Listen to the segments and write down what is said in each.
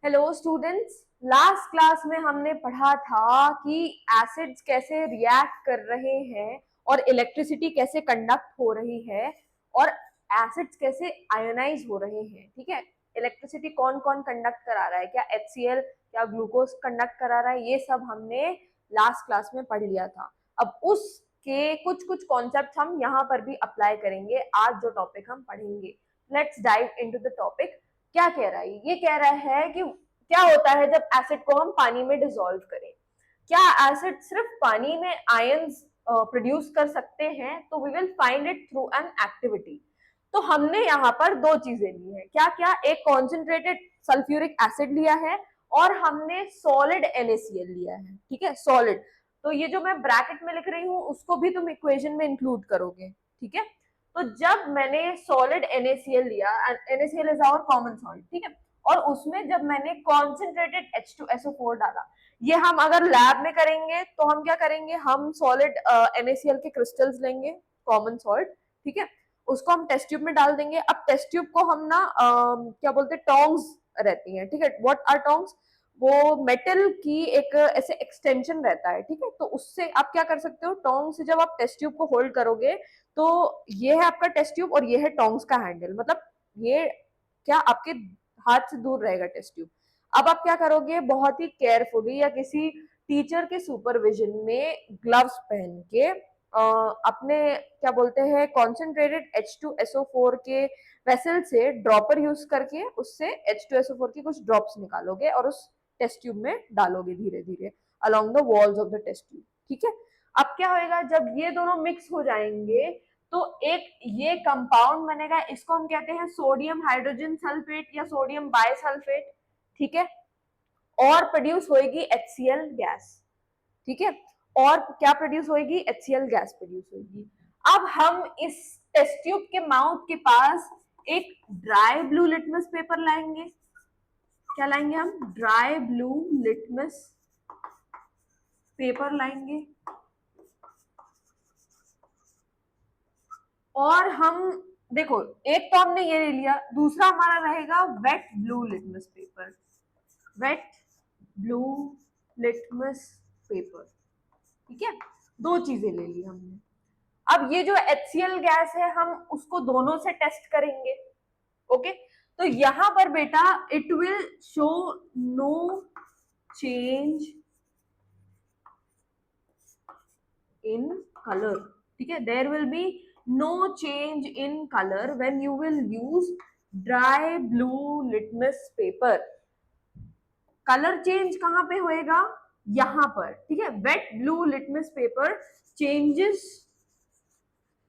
Hello students. Last class में हमने पढ़ा था कि एसिड्स कैसे रिएक्ट कर रहे हैं और इलेक्ट्रिसिटी कैसे कंडक्ट हो रही है और एसिड्स कैसे आयोनाइज हो रहे हैं। ठीक है, इलेक्ट्रिसिटी कौन कौन कंडक्ट करा रहा है, क्या HCl, क्या ग्लूकोज कंडक्ट करा रहा है, ये सब हमने लास्ट क्लास में पढ़ लिया था। अब उसके कुछ कुछ कॉन्सेप्ट हम यहाँ पर भी अप्लाई करेंगे। आज जो टॉपिक हम पढ़ेंगे, let's dive into the topic. क्या कह रहा है? ये कह रहा है कि क्या होता है जब एसिड को हम पानी में डिसॉल्व करें। क्या एसिड सिर्फ पानी में आयंस प्रोड्यूस कर सकते हैं? तो we will find it through an activity. तो हमने यहाँ पर दो चीजें ली है। क्या क्या? एक कॉन्सेंट्रेटेड सल्फ्यूरिक एसिड लिया है और हमने सॉलिड NaCl लिया है। ठीक है, सॉलिड। तो ये जो मैं ब्रैकेट में लिख रही हूँ उसको भी तुम इक्वेशन में इंक्लूड करोगे। ठीक है, तो जब मैंने सॉलिड NaCl लिया, NaCl is our common salt, ठीक है, और उसमें जब मैंने कॉन्सेंट्रेटेड H2SO4 डाला, ये हम अगर लैब में करेंगे तो हम क्या करेंगे, हम सॉलिड NaCl के क्रिस्टल्स लेंगे, कॉमन सॉल्ट, ठीक है, उसको हम टेस्ट ट्यूब में डाल देंगे। अब टेस्ट ट्यूब को हम ना क्या बोलते हैं, टोंग्स रहती हैं, ठीक है। What are tongs? वो मेटल की एक ऐसे एक्सटेंशन रहता है, ठीक है। तो उससे आप क्या कर सकते हो, टोंग से जब आप टेस्ट ट्यूब को होल्ड करोगे तो ये है आपका टेस्ट ट्यूब और ये है टोंग्स का हैंडल, मतलब ये क्या आपके हाथ से दूर रहेगा टेस्ट ट्यूब। अब आप क्या करोगे, बहुत ही केयरफुली या किसी टीचर के सुपरविजन में ग्लव्स पहन के अपने क्या बोलते हैं कॉन्सेंट्रेटेड H2SO4 के वेसल से ड्रॉपर यूज करके उससे H2SO4 की कुछ ड्रॉप्स निकालोगे और उस टेस्ट ट्यूब में डालोगे धीरे धीरे along the walls of the test tube. ठीक है, अब क्या होएगा, जब ये दोनों मिक्स हो जाएंगे तो एक ये कंपाउंड बनेगा, इसको हम कहते हैं सोडियम हाइड्रोजन सल्फेट या सोडियम बाइसल्फेट। ठीक है, और प्रोड्यूस होएगी HCl गैस। ठीक है, और क्या प्रोड्यूस होएगी, HCl गैस प्रोड्यूस होएगी। अब हम इस टेस्ट ट्यूब के माउथ के पास एक ड्राई ब्लू लिटमस पेपर लाएंगे। क्या लाएंगे हम? ड्राई ब्लू लिटमस पेपर लाएंगे और हम देखो, एक तो हमने ये ले लिया, दूसरा हमारा रहेगा wet blue litmus paper. Wet blue litmus paper, ठीक है, दो चीजें ले ली हमने। अब ये जो HCl गैस है हम उसको दोनों से टेस्ट करेंगे। ओके, तो यहां पर बेटा it will show no change in colour. ठीक है, there will be no change in colour when you will use dry blue litmus paper. Colour change कहां पे होएगा? यहां पर। ठीक है, wet blue litmus paper changes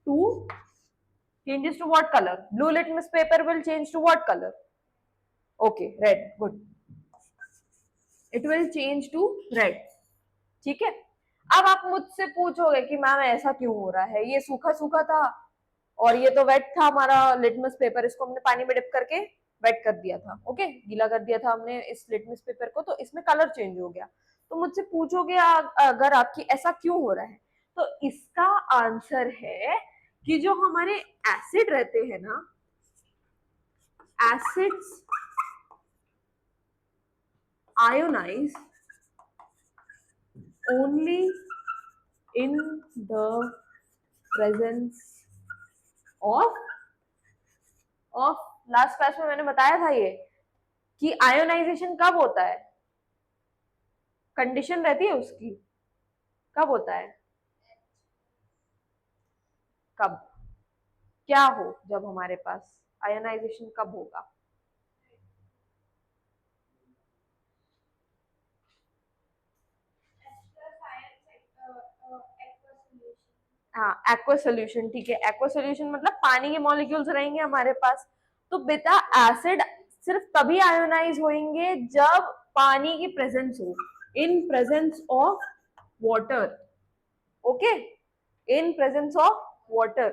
to what color? Blue litmus paper will change to what color? Okay, red. Good. It will change to red. ठीक है, अब आप मुझसे पूछोगे कि मैम ऐसा क्यों हो रहा है, ये सूखा सूखा था और ये तो वेट था हमारा लिटमस पेपर, इसको हमने पानी में डिप करके वेट कर दिया था। ओके, गीला कर दिया था हमने इस लिटमस पेपर को, तो इसमें कलर चेंज हो गया। तो मुझसे पूछोगे अगर आपकी ऐसा क्यों हो रहा है, तो इसका आंसर है कि जो हमारे एसिड रहते हैं ना, acids ionize only in the presence of last class में मैंने बताया था ये कि आयोनाइजेशन कब होता है, कंडीशन रहती है उसकी, कब होता है, कब, क्या हो, जब हमारे पास आयोनाइजेशन कब होगा? हाँ, एक्वा सोल्यूशन। ठीक है, एक्वा सोल्यूशन मतलब पानी के मॉलिक्यूल्स रहेंगे हमारे पास। तो बेटा एसिड सिर्फ तभी आयोनाइज होंगे जब पानी की प्रेजेंस हो, in presence of water. Okay, in presence of water.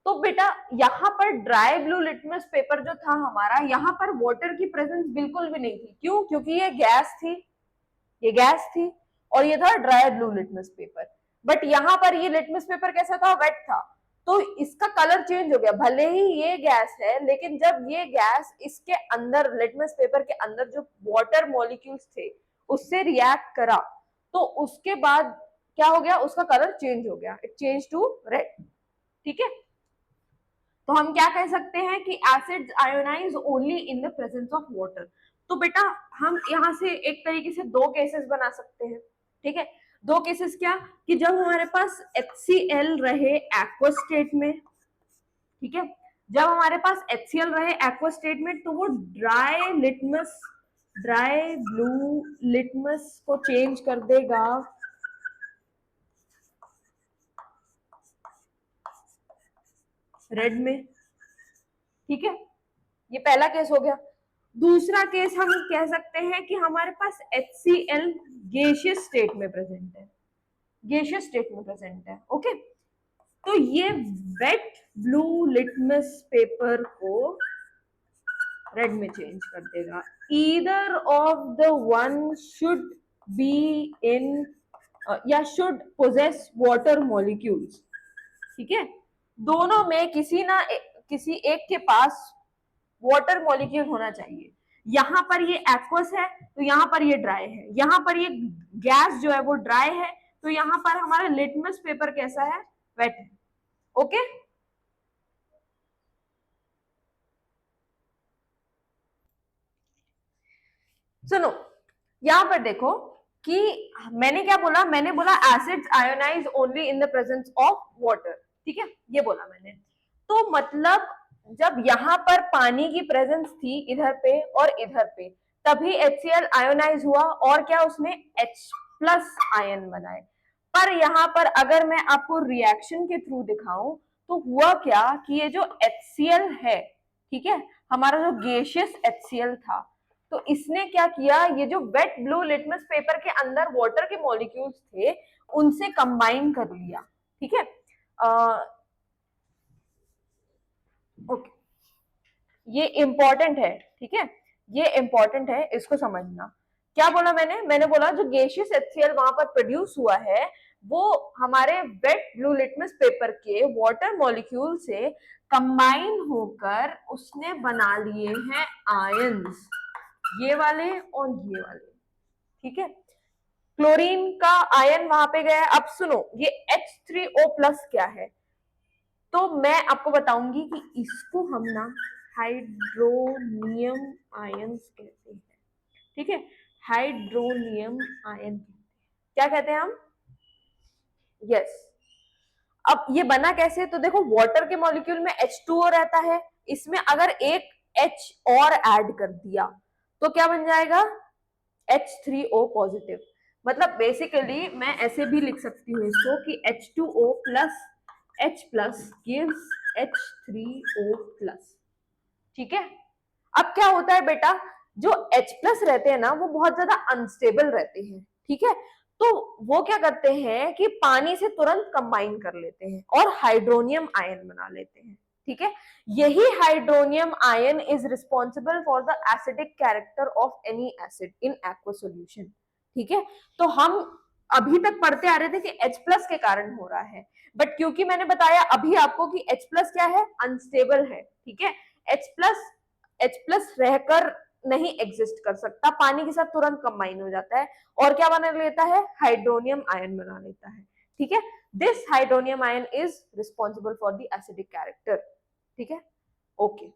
तो बेटा यहाँ पर ड्राई ब्लू लिटमस पेपर जो था हमारा, यहाँ पर वाटर की प्रेजेंस बिल्कुल भी नहीं थी। क्यों? क्योंकि ये गैस थी, ये गैस थी और ये था dry blue litmus paper. But यहाँ पर ये लिटमस पेपर कैसा था? वेट था। तो इसका कलर चेंज हो गया। भले ही ये गैस है, लेकिन जब ये गैस इसके अंदर लिटमस पेपर के अंदर जो वाटर मॉलिक्यूल्स थे उससे रिएक्ट करा, तो उसके बाद क्या हो गया, उसका कलर चेंज हो गया, इट चेंज टू रेड। ठीक है, तो हम क्या कह सकते हैं कि acids ionise only in the presence of water. तो बेटा हम यहाँ से एक तरीके से दो केसेस बना सकते हैं। ठीक है, दो केसेस क्या, कि जब हमारे पास HCl रहे एक्वा स्टेट में, ठीक है, जब हमारे पास HCl रहे एक्वा स्टेट में, तो वो ड्राई ब्लू लिटमस को चेंज कर देगा रेड में। ठीक है, ये पहला केस हो गया। दूसरा केस हम कह सकते हैं कि हमारे पास HCl गैसियस स्टेट में प्रेजेंट है, गैसियस स्टेट में प्रेजेंट है। ओके, तो ये वेट ब्लू लिटमस पेपर को रेड में चेंज कर देगा। Either of the one should be in या शुड पोजेस वाटर मॉलिक्यूल्स। ठीक है, दोनों में किसी एक के पास वाटर मॉलिक्यूल होना चाहिए। यहां पर ये एक्वस है तो यहां पर ये ड्राई है, यहां पर ये गैस जो है वो ड्राई है, तो यहां पर हमारा लिटमस पेपर कैसा है, वेट है। ओके, सुनो यहां पर देखो कि मैंने क्या बोला, मैंने बोला acids ionise only in the presence of water. ठीक है, ये बोला मैंने। तो मतलब जब यहां पर पानी की प्रेजेंस थी इधर पे और इधर पे, तभी HCl आयोनाइज हुआ और क्या उसने H प्लस आयन बनाए। पर यहां पर अगर मैं आपको रिएक्शन के थ्रू दिखाऊं तो हुआ क्या कि ये जो HCl है, ठीक है, हमारा जो गैसियस HCl था, तो इसने क्या किया, ये जो वेट ब्लू लिटमस पेपर के अंदर वाटर के मॉलिक्यूल्स थे उनसे कंबाइन कर लिया। ठीक है, ओके, ये इंपॉर्टेंट है। ठीक है, ये इंपॉर्टेंट है, इसको समझना। क्या बोला मैंने, मैंने बोला जो गैसियस HCl वहां पर प्रोड्यूस हुआ है वो हमारे वेट ब्लू लिटमस पेपर के वाटर मॉलिक्यूल से कंबाइन होकर उसने बना लिए हैं आयंस, ये वाले और ये वाले। ठीक है, क्लोरीन का आयन वहां पे गया है। अब सुनो ये H3O प्लस क्या है, तो मैं आपको बताऊंगी कि इसको हम ना हाइड्रोनियम आयंस कहते हैं। ठीक है, हाइड्रोनियम आयन क्या कहते हैं हम, यस। अब ये बना कैसे, तो देखो वाटर के मॉलिक्यूल में H2O रहता है, इसमें अगर एक H और ऐड कर दिया तो क्या बन जाएगा, H3O पॉजिटिव। मतलब बेसिकली मैं ऐसे भी लिख सकती हूँ इसको कि H2O plus H plus gives H3O plus. ठीक है, अब क्या होता है बेटा, जो H प्लस रहते हैं ना वो बहुत ज्यादा अनस्टेबल रहते हैं। ठीक है, तो वो क्या करते हैं कि पानी से तुरंत कंबाइन कर लेते हैं और हाइड्रोनियम आयन बना लेते हैं। ठीक है, यही hydronium ion is responsible for the acidic character of any acid in aqua solution. ठीक है, तो हम अभी तक पढ़ते आ रहे थे कि H प्लस के कारण हो रहा है, बट क्योंकि मैंने बताया अभी आपको कि H प्लस क्या है, अनस्टेबल है। ठीक है, H प्लस रहकर नहीं एग्जिस्ट कर सकता, पानी के साथ तुरंत कंबाइन हो जाता है और क्या बना लेता है, हाइड्रोनियम आयन बना लेता है। ठीक है, this hydronium ion is responsible for the acidic character. ठीक है, ओके।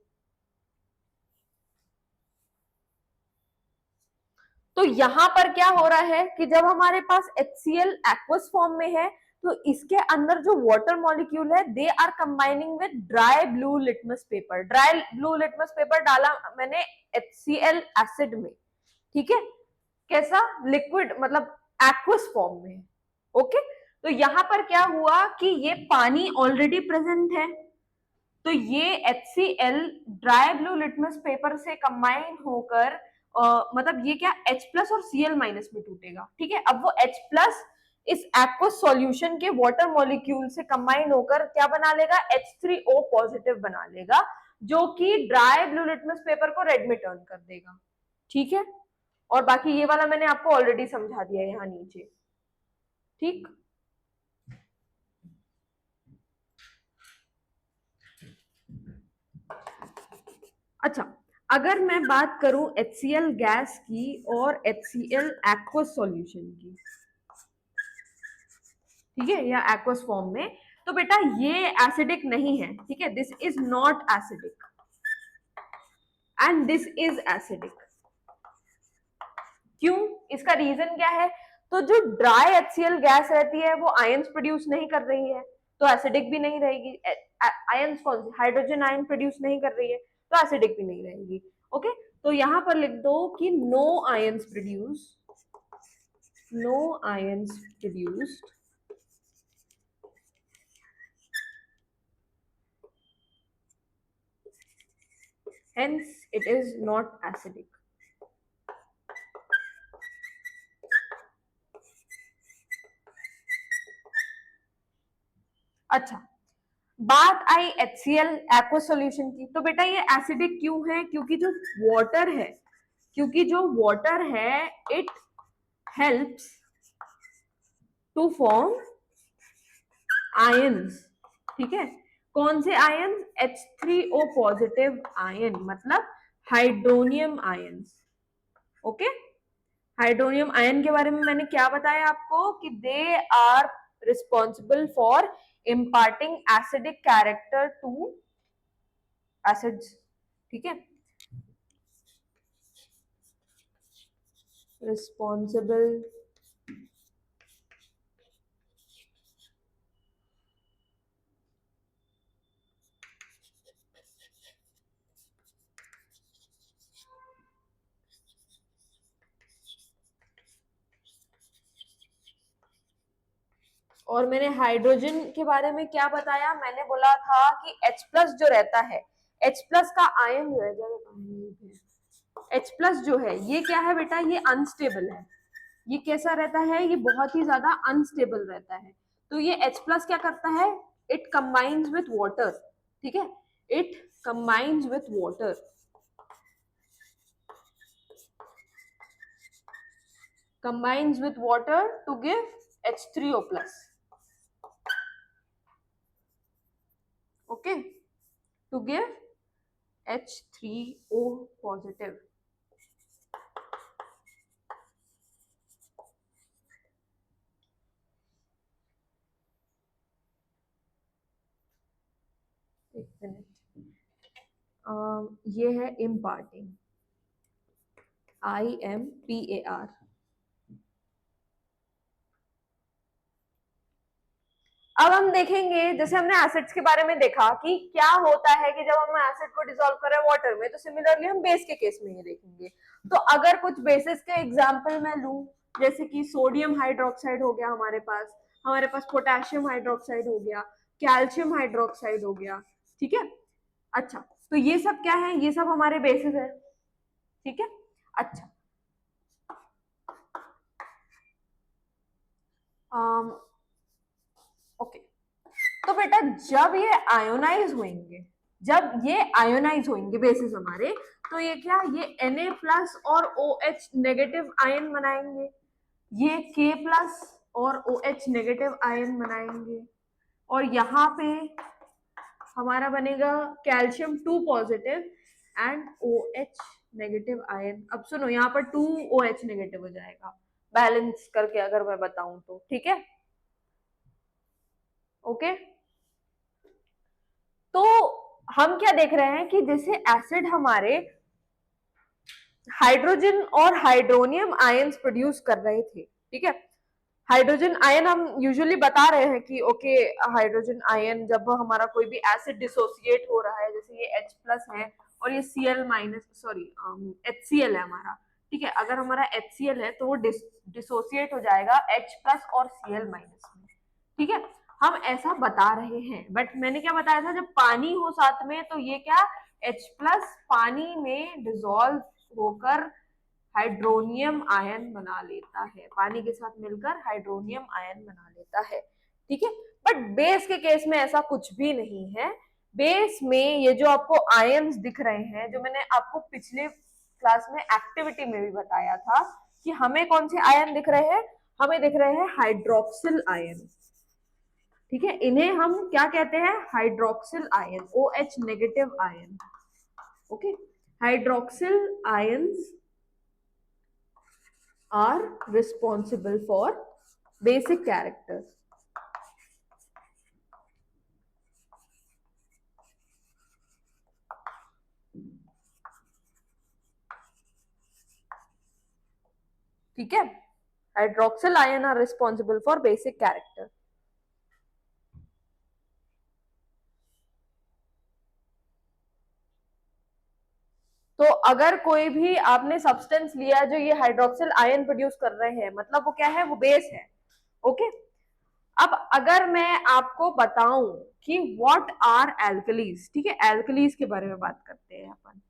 तो यहां पर क्या हो रहा है कि जब हमारे पास HCl एक्वस फॉर्म में है तो इसके अंदर जो वाटर मॉलिक्यूल है they are combining with dry blue litmus paper. Dry blue litmus paper डाला मैंने HCl एसिड में। ठीक है, कैसा, लिक्विड मतलब एक्वस फॉर्म में। ओके, तो यहां पर क्या हुआ कि ये पानी ऑलरेडी प्रेजेंट है, तो ये HCl dry blue litmus paper से कंबाइन होकर मतलब ये क्या H प्लस और Cl माइनस में टूटेगा। ठीक है, अब वो H प्लस इस एक्वस सॉल्यूशन के वाटर मॉलिक्यूल से कंबाइन होकर क्या बना लेगा, H3O पॉजिटिव बना लेगा, जो कि ड्राई ब्लू लिटमस पेपर को रेड में टर्न कर देगा। ठीक है, और बाकी ये वाला मैंने आपको ऑलरेडी समझा दिया है यहाँ नीचे। ठीक, अच्छा, अगर मैं बात करूं HCl गैस की और HCl एक्वस सॉल्यूशन की, ठीक है, या एक्वस फॉर्म में, तो बेटा ये एसिडिक नहीं है, ठीक है, this is not acidic and this is acidic. क्यों? इसका रीजन क्या है? तो जो ड्राई HCl गैस रहती है वो आयंस प्रोड्यूस नहीं कर रही है, तो एसिडिक भी नहीं रहेगी। आयंस कौन सी? हाइड्रोजन आयन प्रोड्यूस नहीं कर रही है, तो एसिडिक भी नहीं रहेगी। ओके, तो यहां पर लिख दो कि no ions produce, no ions produced, hence it is not acidic। अच्छा, बात आई HCl एक्वस सॉल्यूशन की, तो बेटा ये एसिडिक क्यों है? क्योंकि जो वाटर है, क्योंकि जो वाटर है it helps to form ions, ठीक है। कौन से आयंस? H3O पॉजिटिव आयन, मतलब hydronium ions. Okay, hydronium ion के बारे में मैंने क्या बताया आपको कि they are responsible for imparting acidic character to acids, ठीक है, रिस्पॉन्सिबल और मैंने हाइड्रोजन के बारे में क्या बताया? मैंने बोला था कि H प्लस जो रहता है, H प्लस का आयन जो है, H प्लस जो है ये क्या है बेटा? ये अनस्टेबल है। ये कैसा रहता है? ये बहुत ही ज्यादा अनस्टेबल रहता है। तो ये H प्लस क्या करता है? इट कंबाइंस विथ वाटर, ठीक है, it combines with water, combines with water to give H3O plus, okay, to give H3O positive। एक मिनट, ये है इम्पार्टिंग, IMPAR। अब हम देखेंगे, जैसे हमने एसिड्स के बारे में देखा कि क्या होता है कि जब हम एसिड को डिसॉल्व कर रहे हैं वाटर में, तो सिमिलरली हम बेस के केस में ये देखेंगे। तो अगर कुछ बेसिस के एग्जांपल मैं लूं, जैसे कि सोडियम हाइड्रोक्साइड हो गया हमारे पास पोटेशियम हाइड्रोक्साइड हो गया, कैल्शियम हाइड्रोक्साइड हो गया, ठीक है। अच्छा, तो ये सब क्या है? ये सब हमारे बेसिस है, ठीक है। अच्छा, ओके, तो बेटा जब ये आयोनाइज होंगे, जब ये आयोनाइज होंगे बेसिस हमारे, तो ये क्या? ये Na प्लस और OH नेगेटिव आयन बनाएंगे, ये K प्लस और OH नेगेटिव आयन बनाएंगे, और यहाँ पे हमारा बनेगा calcium 2 positive and OH negative ion. अब सुनो, यहाँ पर 2 OH नेगेटिव हो जाएगा, बैलेंस करके अगर मैं बताऊं तो, ठीक है, ओके। तो हम क्या देख रहे हैं कि जैसे एसिड हमारे हाइड्रोजन और हाइड्रोनियम आयंस प्रोड्यूस कर रहे थे, ठीक है। हाइड्रोजन आयन हम यूजुअली बता रहे हैं कि ओके, हाइड्रोजन आयन जब हमारा कोई भी एसिड डिसोसिएट हो रहा है, जैसे ये H प्लस है और ये Cl माइनस, सॉरी HCl है हमारा, ठीक है, अगर हमारा HCl है तो वो डिसोसिएट हो जाएगा H प्लस और Cl माइनस में, ठीक है। हम ऐसा बता रहे हैं, बट मैंने क्या बताया था, जब पानी हो साथ में तो ये क्या, H प्लस पानी में डिसॉल्व होकर हाइड्रोनियम आयन बना लेता है, पानी के साथ मिलकर हाइड्रोनियम आयन बना लेता है, ठीक है। बट बेस के केस में ऐसा कुछ भी नहीं है। बेस में ये जो आपको आयन्स दिख रहे हैं, जो मैंने आपको पिछले क्लास में एक्टिविटी में भी बताया था कि हमें कौन से आयन दिख रहे हैं, हमें दिख रहे हैं हाइड्रोक्सिल आयन, ठीक है। इन्हें हम क्या कहते हैं? Hydroxyl ion, OH negative ion, okay. Hydroxyl ions are responsible for basic character. ठीक है, hydroxyl ion are responsible for basic character. तो अगर कोई भी आपने सब्सटेंस लिया जो ये हाइड्रोक्सिल आयन प्रोड्यूस कर रहे हैं, मतलब वो क्या है, वो बेस है. ओके. अब अगर मैं आपको बताऊं कि व्हाट आर एल्कलीज, ठीक है, एल्कलीज के बारे में बात करते हैं अपन.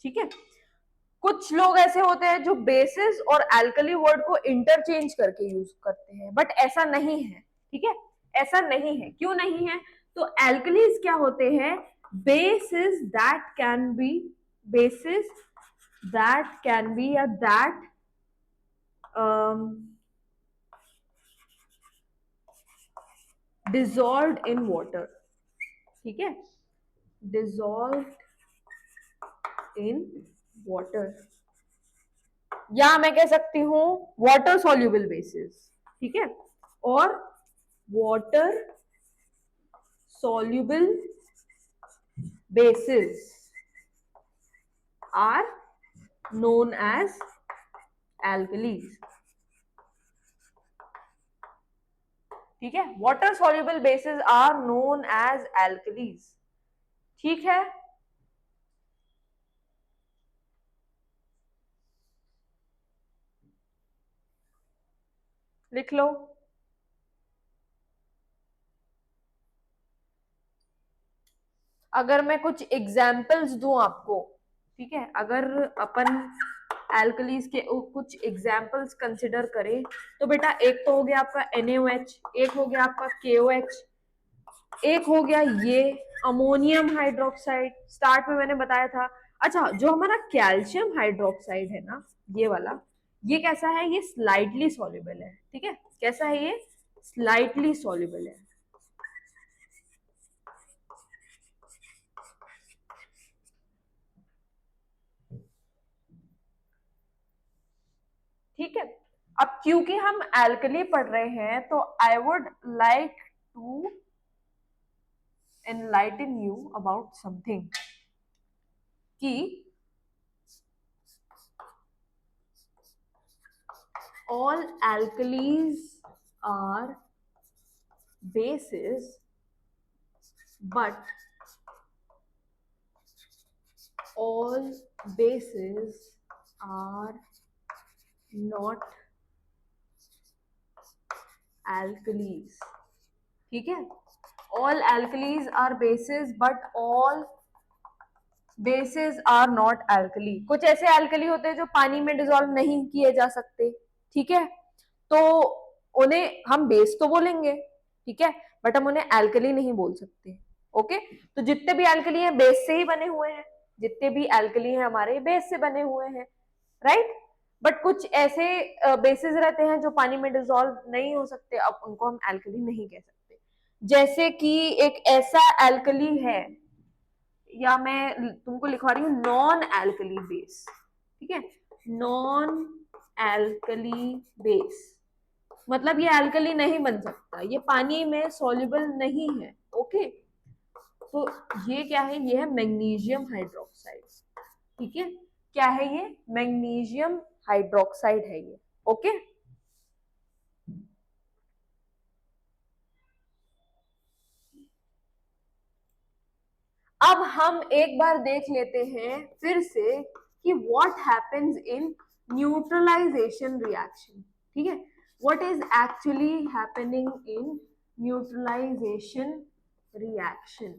ठीक है, कुछ लोग ऐसे होते हैं जो बेसिस और एल्कली वर्ड को इंटरचेंज करके यूज करते हैं, बट ऐसा नहीं है. ठीक है, ऐसा नहीं है. क्यों नहीं है? तो एल्कलीज क्या होते हैं? Basis that can be, basis that can be या दैट dissolved in water. ठीक है, dissolved in water, या मैं कह सकती हूं वाटर सॉल्युबल बेसिस. ठीक है, और water soluble bases are known as alkalis. ठीक है, water soluble bases are known as alkalis. ठीक है, लिख लो. अगर मैं कुछ एग्जाम्पल्स दूं आपको, ठीक है, अगर अपन एल्कलीज के कुछ एग्जाम्पल्स कंसिडर करें, तो बेटा एक तो हो गया आपका NaOH, एक हो गया आपका KOH, एक हो गया ये अमोनियम हाइड्रोक्साइड. स्टार्ट में मैंने बताया था. अच्छा, जो हमारा कैल्शियम हाइड्रोक्साइड है ना, ये वाला, ये कैसा है? ये स्लाइटली सॉल्युबल है. ठीक है, कैसा है ये? स्लाइटली सॉल्युबल है. ठीक है, अब क्योंकि हम एल्कली पढ़ रहे हैं, तो I would like to enlighten you about something कि all alkalis are bases, but all bases are not alkalis. ठीक है, all alkalis are bases but all bases are not alkali. कुछ ऐसे alkali होते हैं जो पानी में डिसॉल्व नहीं किए जा सकते. ठीक है, तो उन्हें हम बेस तो बोलेंगे, ठीक है, बट हम उन्हें एल्कली नहीं बोल सकते. ओके, तो जितने भी एल्कली हैं बेस से ही बने हुए हैं, जितने भी एल्कली हैं हमारे बेस से बने हुए हैं, राइट. बट कुछ ऐसे बेसिस रहते हैं जो पानी में डिसॉल्व नहीं हो सकते, अब उनको हम एल्कली नहीं कह सकते. जैसे कि एक ऐसा एल्कली है, या मैं तुमको लिखवा रही हूँ नॉन एल्कली बेस. ठीक है, नॉन एल्कली बेस मतलब ये एल्कली नहीं बन सकता, ये पानी में सॉल्युबल नहीं है. ओके, तो ये क्या है? ये है मैग्नीशियम हाइड्रोक्साइड. ठीक है, क्या है ये? मैग्नीशियम हाइड्रोक्साइड है ये. ओके, अब हम एक बार देख लेते हैं फिर से कि what happens in neutralisation reaction. ठीक है, what is actually happening in neutralisation reaction.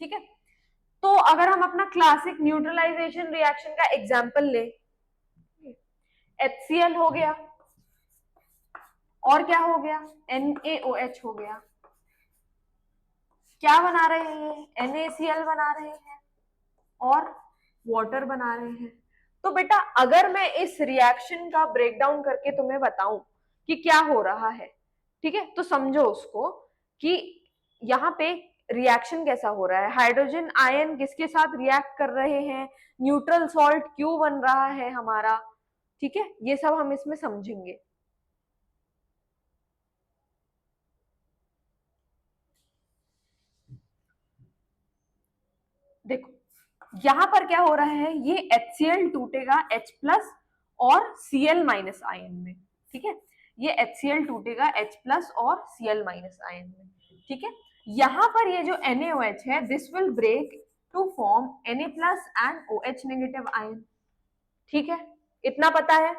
ठीक है, तो अगर हम अपना क्लासिक न्यूट्रलाइजेशन रिएक्शन का एग्जांपल ले, HCl हो गया और क्या हो गया, NaOH हो गया। क्या बना रहे हैं ये, NaCl बना रहे हैं और वाटर बना रहे हैं। तो बेटा अगर मैं इस रिएक्शन का ब्रेकडाउन करके तुम्हें बताऊं कि क्या हो रहा है, ठीक है, तो समझो उसको कि यहाँ पे रिएक्शन कैसा हो रहा है, हाइड्रोजन आयन किसके साथ रिएक्ट कर रहे हैं, न्यूट्रल सॉल्ट क्यों बन रहा है हमारा, ठीक है, ये सब हम इसमें समझेंगे। देखो यहां पर क्या हो रहा है, ये HCl टूटेगा H प्लस और Cl माइनस आयन में, ठीक है, ये HCl टूटेगा H प्लस और Cl माइनस आयन में, ठीक है। यहां पर ये जो NaOH है, this will break to form Na plus and OH negative ion, ठीक है, इतना पता है,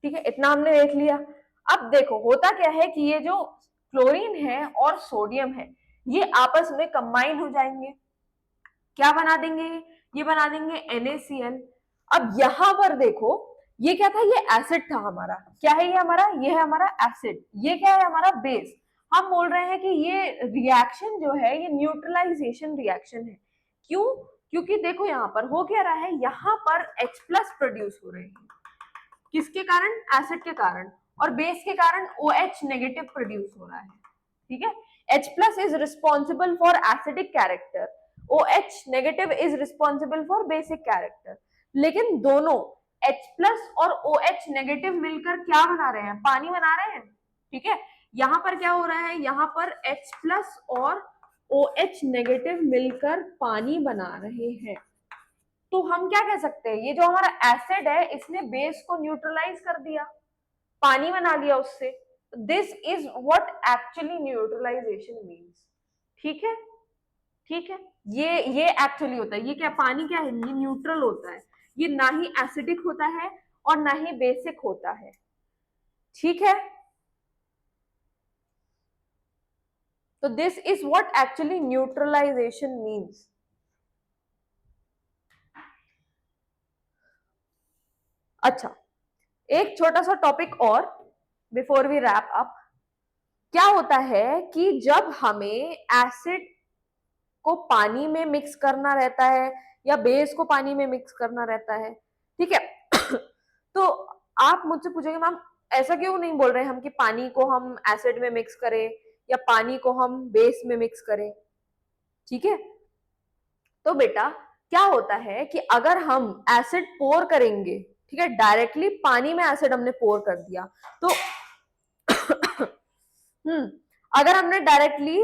ठीक है, इतना हमने देख लिया। अब देखो होता क्या है कि ये जो क्लोरीन है और सोडियम है, ये आपस में कंबाइन हो जाएंगे, क्या बना देंगे, ये बना देंगे NaCl। अब यहां पर देखो ये क्या था, ये एसिड था हमारा, क्या है ये हमारा, ये है हमारा एसिड, ये क्या है हमारा बेस। हम बोल रहे हैं कि ये रिएक्शन जो है ये न्यूट्रलाइजेशन रिएक्शन है। क्यों, क्योंकि देखो यहाँ पर हो क्या रहा है, यहाँ पर H प्लस प्रोड्यूस हो रहे हैं, किसके कारण, एसिड के कारण, और बेस के कारण OH नेगेटिव प्रोड्यूस हो रहा है, ठीक है। H plus is responsible for acidic character, OH negative is responsible for basic character. लेकिन दोनों H प्लस और OH नेगेटिव मिलकर क्या बना रहे हैं, पानी बना रहे हैं, ठीक है। यहां पर क्या हो रहा है, यहां पर H प्लस और OH नेगेटिव मिलकर पानी बना रहे हैं। तो हम क्या कह सकते हैं, ये जो हमारा एसिड है इसने बेस को न्यूट्रलाइज कर दिया, पानी बना लिया उससे। This is what actually neutralisation means, ठीक है, ठीक है, ये एक्चुअली होता है, ये क्या पानी क्या है, ये न्यूट्रल होता है, ये ना ही एसिडिक होता है और ना ही बेसिक होता है, ठीक है। तो this is what actually neutralisation means. अच्छा, एक छोटा सा टॉपिक और बिफोर वी रैप अप। क्या होता है कि जब हमें एसिड को पानी में मिक्स करना रहता है या बेस को पानी में मिक्स करना रहता है, ठीक है तो आप मुझसे पूछोगे मैम ऐसा क्यों नहीं बोल रहे हम कि पानी को हम एसिड में मिक्स करें या पानी को हम बेस में मिक्स करें, ठीक है। तो बेटा क्या होता है कि अगर हम एसिड पोर करेंगे, ठीक है, डायरेक्टली पानी में एसिड हमने पोर कर दिया तो अगर हमने डायरेक्टली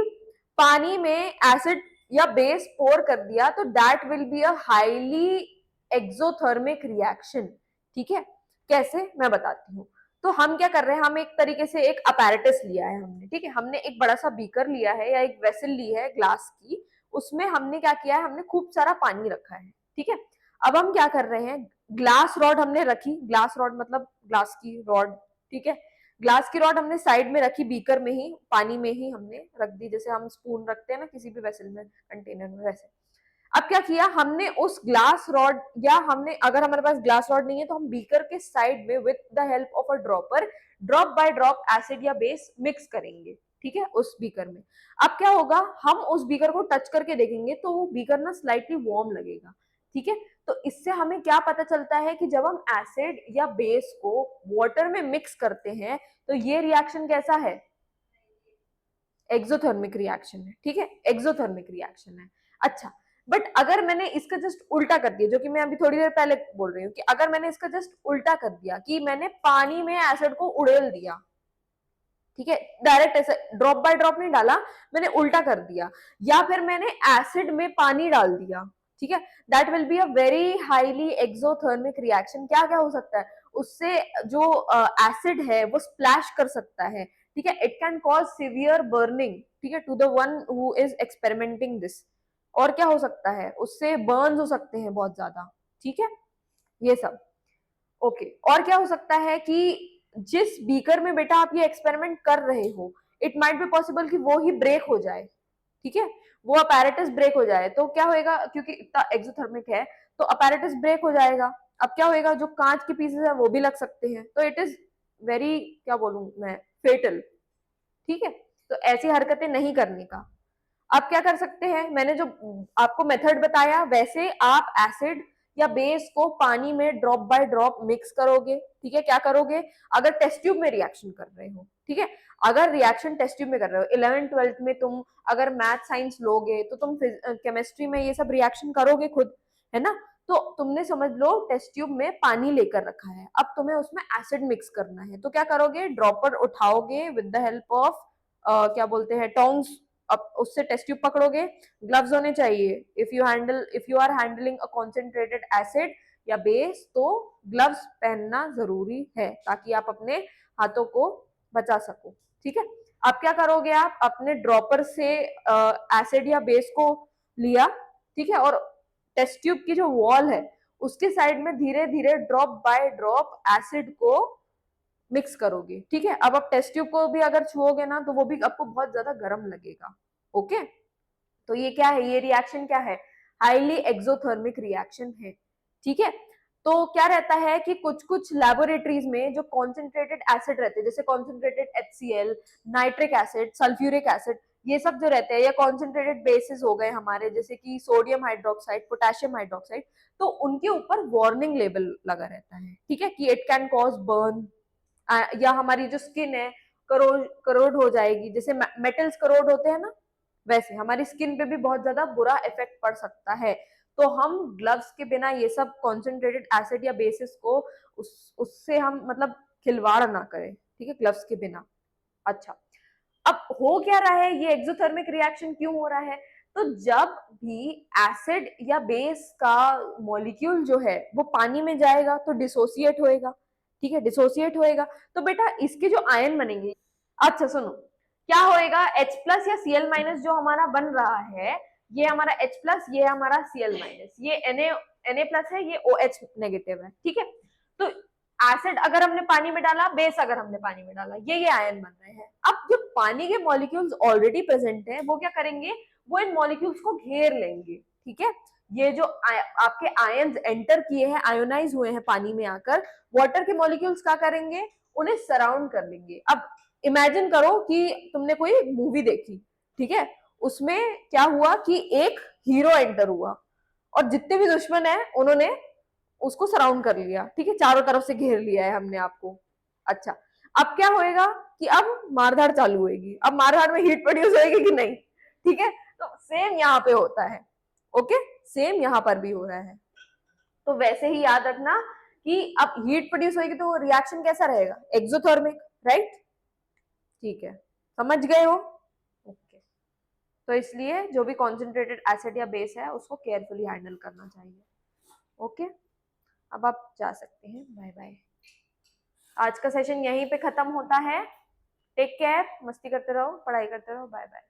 पानी में एसिड या बेस पोर कर दिया तो that will be a highly exothermic reaction, ठीक है। कैसे, मैं बताती हूँ। तो हम क्या कर रहे हैं, हम एक तरीके से एक अपैरेटस लिया है हमने, ठीक है, हमने एक बड़ा सा बीकर लिया है या एक वेसल ली है ग्लास की, उसमें हमने क्या किया है, हमने खूब सारा पानी रखा है, ठीक है। अब हम क्या कर रहे हैं, ग्लास रॉड हमने रखी, ग्लास रॉड मतलब ग्लास की रॉड, ठीक है, ग्लास की रॉड हमने साइड में रखी, बीकर में ही पानी में ही हमने रख दी, जैसे हम स्पून रखते हैं ना किसी भी वेसल में कंटेनर में, वैसे। अब क्या किया हमने उस ग्लास रॉड, या हमने अगर हमारे पास ग्लास रॉड नहीं है तो हम बीकर के साइड में with the help of a dropper drop by drop acid या बेस मिक्स करेंगे, ठीक है, उस बीकर में। अब क्या होगा, हम उस बीकर को टच करके देखेंगे तो वो बीकर ना स्लाइटली वार्म लगेगा, ठीक है। तो इससे हमें क्या पता चलता है कि जब हम एसिड या बेस को वाटर में मिक्स करते हैं तो ये रिएक्शन कैसा है, एक्सोथर्मिक रिएक्शन है, ठीक है, एक्सोथर्मिक रिएक्शन है। अच्छा, बट अगर मैंने इसका जस्ट उल्टा कर दिया, जो कि मैं अभी थोड़ी देर पहले बोल रही हूँ कि अगर मैंने इसका जस्ट उल्टा कर दिया कि मैंने पानी में एसिड को उड़ेल दिया, ठीक है, डायरेक्ट ऐसे ड्रॉप बाय ड्रॉप नहीं डाला, मैंने उल्टा कर दिया, या फिर मैंने एसिड में पानी डाल दिया, ठीक है, that will be a very highly exothermic reaction. क्या क्या हो सकता है उससे, जो एसिड है वो स्प्लैश कर सकता है, ठीक है, it can cause severe burning, ठीक है, to the one who is experimenting this. और क्या हो सकता है, उससे बर्न्स हो सकते हैं बहुत ज्यादा, ठीक है, ये सब ओके। और क्या हो सकता है कि जिस बीकर में बेटा आप ये एक्सपेरिमेंट कर रहे हो, इट माइट बी पॉसिबल कि वो ही ब्रेक हो जाए, ठीक है, वो अपैरेटस ब्रेक हो जाए तो क्या होएगा, क्योंकि इतना एक्सोथर्मिक है तो अपैरेटस ब्रेक हो जाएगा। अब क्या होएगा, जो कांच के पीसेस है वो भी लग सकते हैं, तो इट इज वेरी, क्या बोलूं मैं, फेटल। ठीक है, तो ऐसी हरकतें नहीं करने का। आप क्या कर सकते हैं, मैंने जो आपको मेथड बताया वैसे आप एसिड या बेस को पानी में ड्रॉप बाय ड्रॉप मिक्स करोगे। ठीक है, क्या करोगे, अगर टेस्ट ट्यूब में रिएक्शन कर रहे हो, ठीक है, अगर रिएक्शन टेस्ट ट्यूब में कर रहे हो, 11th 12th में तुम अगर मैथ साइंस लोगे तो तुम केमिस्ट्री में ये सब रिएक्शन करोगे खुद, है ना। तो तुमने समझ लो टेस्ट ट्यूब में पानी लेकर रखा है, अब तुम्हें उसमें एसिड मिक्स करना है, तो क्या करोगे, ड्रॉपर उठाओगे विद द हेल्प ऑफ क्या बोलते हैं, टोंग्स, अब उससे टेस्ट ट्यूब पकड़ोगे। ग्लव्स होने चाहिए, if you are handling a concentrated acid या बेस तो ग्लव्स पहनना जरूरी है ताकि आप अपने हाथों को बचा सको। ठीक है, अब क्या करोगे, आप अपने ड्रॉपर से एसिड या बेस को लिया, ठीक है, और टेस्ट ट्यूब की जो वॉल है उसके साइड में धीरे धीरे ड्रॉप बाय ड्रॉप एसिड को मिक्स करोगे। ठीक है, अब आप टेस्ट ट्यूब को भी अगर छुओगे ना तो वो भी आपको बहुत ज्यादा गर्म लगेगा। ओके, तो ये क्या है, ये रिएक्शन क्या है, हाईली एक्सोथर्मिक रिएक्शन है। ठीक है, तो क्या रहता है कि कुछ कुछ लैबोरेटरीज में जो कॉन्सेंट्रेटेड एसिड रहते हैं, जैसे concentrated HCl, nitric acid, sulphuric acid, ये सब जो रहते हैं, या कॉन्सेंट्रेटेड बेसिस हो गए हमारे जैसे कि सोडियम हाइड्रोक्साइड, पोटेशियम हाइड्रोक्साइड, तो उनके ऊपर वार्निंग लेबल लगा रहता है। ठीक है, कि इट कैन कॉज बर्न, या हमारी जो स्किन है करोड करोड हो जाएगी, जैसे मेटल्स करोड होते हैं ना, वैसे हमारी स्किन पे भी बहुत ज्यादा बुरा इफेक्ट पड़ सकता है। तो हम ग्लव्स के बिना ये सब कॉन्सेंट्रेटेड एसिड या बेसिस को उससे हम मतलब खिलवाड़ ना करें। ठीक है, ग्लव्स के बिना। अच्छा, अब हो क्या रहा है, ये एक्सोथर्मिक रिएक्शन क्यों हो रहा है, तो जब भी एसिड या बेस का मॉलिक्यूल जो है वो पानी में जाएगा तो डिसोसिएट होएगा। ठीक है, डिसोसिएट होएगा तो बेटा इसके जो आयन बनेंगे, अच्छा सुनो, क्या होएगा, H+ या Cl- जो हमारा बन रहा है, ये हमारा H+, ये हमारा Cl-, ये Na+ है, ये OH- है। ठीक है, तो एसिड अगर हमने पानी में डाला, बेस अगर हमने पानी में डाला, ये आयन बन रहे हैं। अब जो पानी के मॉलिक्यूल्स ऑलरेडी प्रेजेंट हैं वो क्या करेंगे, वो इन मॉलिक्यूल्स को घेर लेंगे। ठीक है, ये जो आपके आयंस एंटर किए हैं, आयोनाइज हुए हैं पानी में आकर, वाटर के मॉलिक्यूल्स क्या करेंगे, उन्हें सराउंड कर लेंगे। अब इमेजिन करो कि तुमने कोई मूवी देखी, ठीक है, उसमें क्या हुआ कि एक हीरो एंटर हुआ और जितने भी दुश्मन है उन्होंने उसको सराउंड कर लिया। ठीक है, चारों तरफ से घेर लिया है हमने आपको। अच्छा, अब क्या होएगा कि अब मारधाड़ चालू होएगी, अब मारधाड़ में हीट प्रोड्यूस होएगी कि नहीं। ठीक है, तो सेम यहाँ पे होता है। ओके, सेम यहाँ पर भी हो रहा है। तो वैसे ही याद रखना कि अब हीट प्रोड्यूस होगी तो रिएक्शन कैसा रहेगा, एक्सोथर्मिक, राइट। ठीक है, समझ गए हो। ओके, तो इसलिए जो भी कॉन्सेंट्रेटेड एसिड या बेस है उसको केयरफुली हैंडल करना चाहिए। ओके, अब आप जा सकते हैं, बाय बाय। आज का सेशन यहीं पे खत्म होता है। टेक केयर, मस्ती करते रहो, पढ़ाई करते रहो, बाय बाय।